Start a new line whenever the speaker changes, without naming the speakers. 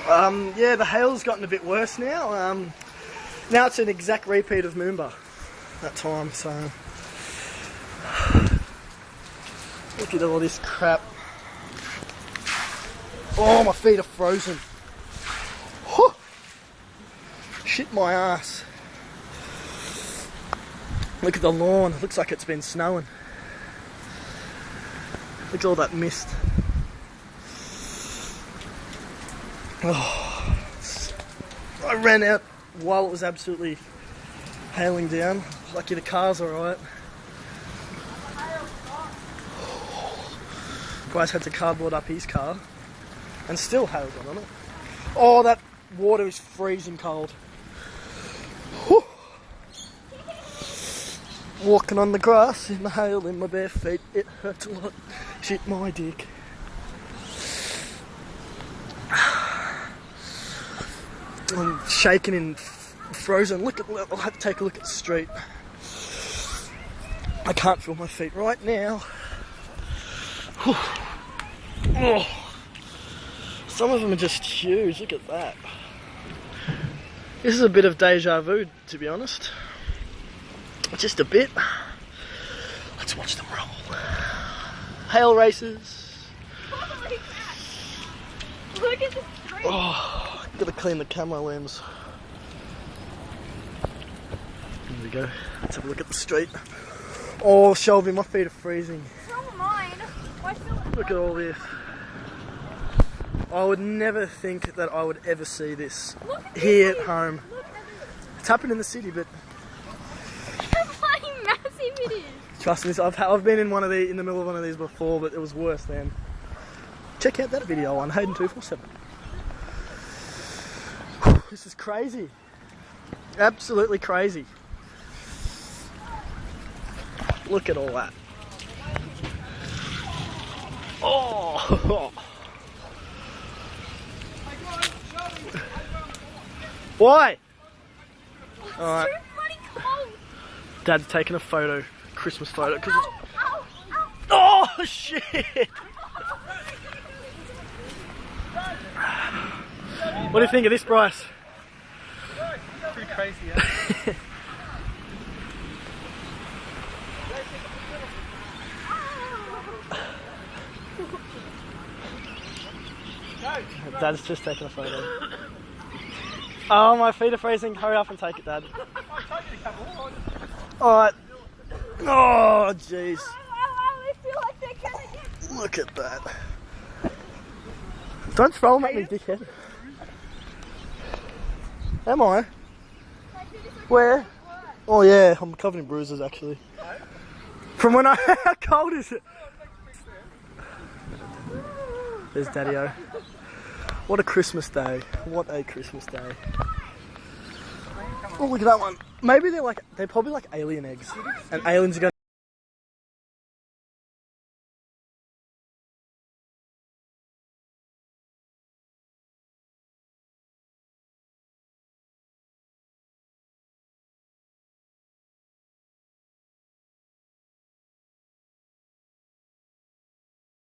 Yeah, the hail's gotten a bit worse now. Now it's an exact repeat of Moomba that time, so... Look at all this crap. Oh, my feet are frozen. Whew. Shit my ass. Look at the lawn, it looks like it's been snowing. Look at all that mist. Oh, I ran out while it was absolutely hailing down. Lucky the car's alright. Guys had to cardboard up his car and still hailed on it. Oh, that water is freezing cold. Whew. Walking on the grass in the hail in my bare feet, it hurts a lot. Shit my dick. I'm shaking and frozen. I'll have to take a look at the street. I can't feel my feet right now. Oh. Some of them are just huge, look at that. This is a bit of deja vu, to be honest. Just a bit. Let's watch them roll. Hail races.
Look at the street.
Oh, gotta clean the camera lens. Here we go. Let's have a look at the street. Oh, Shelby, my feet are freezing.
So are mine.
Look at all this. I would never think that I would ever see this here at home. It's happened in the city, but
How fucking massive it is.
trust me, I've been in in the middle of one of these before, but it was worse then. Check out that video on Hayden 247. This is crazy. Absolutely crazy. Look at all that. Oh! Why? Alright. Dad's taking a photo, Christmas photo. Cause oh shit! What do you think of this, Bryce?
Pretty crazy, yeah.
Dad's just taking a photo. Oh, my feet are freezing. Hurry up and take it, Dad. Alright. Oh, jeez. Look at that. Don't throw them at me, dickhead. Am I? Where? Oh yeah, I'm covered in bruises actually. From when how cold is it? There's Daddy-O. What a Christmas day. What a Christmas day. Oh, look at that one. Maybe they're probably like alien eggs. And aliens are going